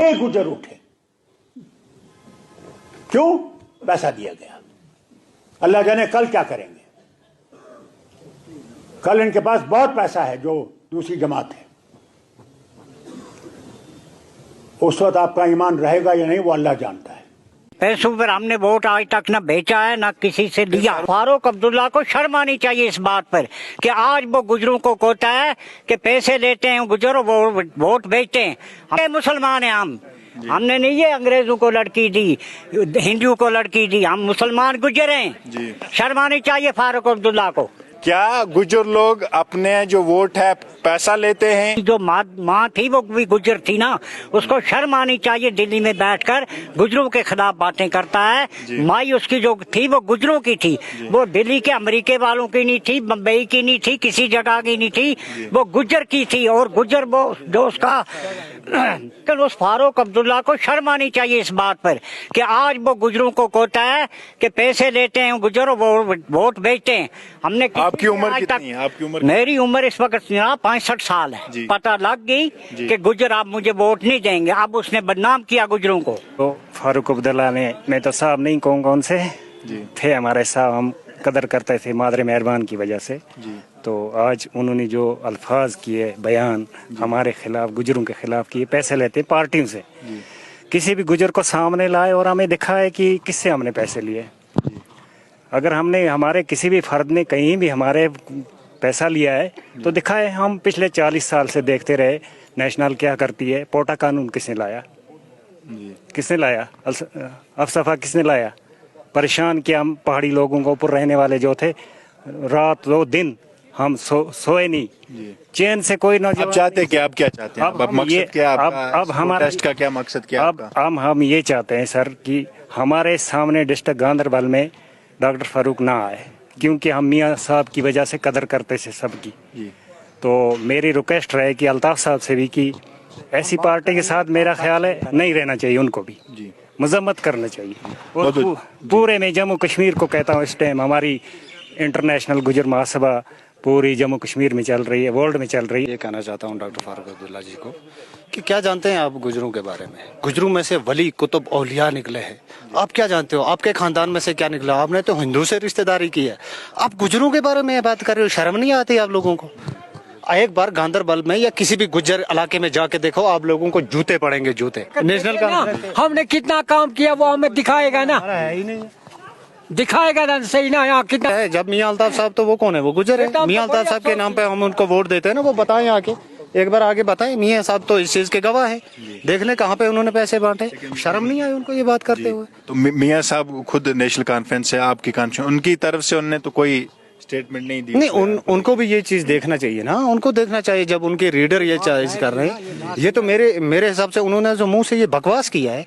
सारे गुजर उठे, क्यों? पैसा दिया गया। अल्लाह जाने कल क्या करेंगे। कल इनके पास बहुत पैसा है जो दूसरी जमात है, उस वक्त आपका ईमान रहेगा या नहीं वो अल्लाह जानता है। पैसों पर हमने वोट आज तक न बेचा है न किसी से लिया। फारूक अब्दुल्ला को शर्म आनी चाहिए इस बात पर कि आज वो गुजरों को कहता है कि पैसे लेते हैं गुजरों, वो वोट बेचते हैं। हम मुसलमान हैं, हमने नहीं ये अंग्रेजों को लड़की दी, हिंदुओं को लड़की दी, हम मुसलमान गुजर हैं। शर्म आनी चाहिए फारूक अब्दुल्ला को। क्या गुजर लोग अपने जो वोट है पैसा लेते हैं? जो माँ थी वो भी गुजर थी ना, उसको शर्म आनी चाहिए। दिल्ली में बैठकर गुजरों के खिलाफ बातें करता है। माई उसकी जो थी वो गुजरों की थी, वो दिल्ली के अमेरिके वालों की नहीं थी, बम्बई की नहीं थी, किसी जगह की नहीं थी, वो गुजर की थी। और गुजर वो जो उसका उस फारूक अब्दुल्ला को शर्म आनी चाहिए इस बात पर कि आज वो गुजरों को कहता है कि पैसे लेते हैं गुजरों, वो वोट बेचते हैं। हमने आपकी उम्र कितनी है? आपकी उम्र? मेरी उम्र इस वक्त 65 साल है। पता लग गई कि गुजर आप मुझे वोट नहीं देंगे। अब उसने बदनाम किया गुजरों को। तो फारूक अब्दुल्ला ने, मैं तो साहब नहीं कहूँगा, उनसे थे हमारे साहब, हम कदर करते थे मादरे मेहरबान की वजह से। तो आज उन्होंने जो अल्फाज किए, बयान हमारे खिलाफ, गुजरों के खिलाफ किए, पैसे लेते पार्टियों से, किसी भी गुजर को सामने लाए और हमें दिखाए कि किससे हमने पैसे लिए। अगर हमने, हमारे किसी भी फर्द ने कहीं भी हमारे पैसा लिया है तो दिखाए। हम पिछले 40 साल से देखते रहे नेशनल क्या करती है। पोटा कानून किसने लाया? किसने लाया? अफसफा किसने लाया? परेशान किया हम पहाड़ी लोगों को, ऊपर रहने वाले जो थे, रात 2 दिन हम सोए नहीं, चैन से कोई ना। आप चाहते क्या? आप क्या चाहते हैं? अब मकसद क्या आपका? अब हमारा टेस्ट का क्या मकसद क्या आपका? अब हम ये चाहते हैं सर कि हमारे सामने डिस्ट्रिक्ट गांधरबल में डॉक्टर फारूक ना आए, क्योंकि हम मियाँ साहब की वजह से कदर करते थे सबकी। तो मेरी रिक्वेस्ट रहे कि अल्ताफ साहब से भी कि ऐसी पार्टी के साथ मेरा ख्याल है नहीं रहना चाहिए, उनको भी मजम्मत करना चाहिए। और पूरे में जम्मू कश्मीर को कहता हूँ, इस टाइम हमारी इंटरनेशनल गुजर महासभा पूरी जम्मू कश्मीर में चल रही है, वर्ल्ड में चल रही है। ये कहना चाहता हूँ डॉक्टर फारूक अब्दुल्ला जी को कि क्या जानते हैं आप गुजरों के बारे में? गुजरों में से वली कुतुब औलिया निकले हैं। आप क्या जानते हो? आपके खानदान में से क्या निकला? आपने तो हिंदू से रिश्तेदारी की है, आप गुजरों के बारे में बात कर रहे हो। शर्म नहीं आती आप लोगों को? एक बार गांधरबल में या किसी भी गुज्जर इलाके में जाके देखो, आप लोगों को जूते पड़ेंगे, जूते। नेशनल कॉन्फ्रेंस हमने कितना काम किया वो हमें दिखाएगा ना, दिखाएगा ना सही ना। यहाँ कितना है? जब मियाँ अल्ताफ साहब, तो वो कौन है? वो गुजर है। मियाँ अल्ताफ साहब के नाम पे हम उनको वोट देते हैं ना, वो बताएं आके, एक बार आगे बताएं। मियाँ साहब तो इस चीज के गवाह है, देख ले कहाँ पे उन्होंने पैसे बांटे। शर्म नहीं आई उनको ये बात करते हुए? तो मियाँ साहब खुद नेशनल कॉन्फ्रेंस है आपकी कॉन्फ्रेंस, उनकी तरफ से उन्होंने तो कोई स्टेटमेंट नहीं दी? नहीं, उनको भी ये चीज देखना चाहिए ना, उनको देखना चाहिए जब उनके रीडर ये चीज कर रहे हैं। ये तो मेरे हिसाब से उन्होंने जो मुंह से ये बकवास किया है,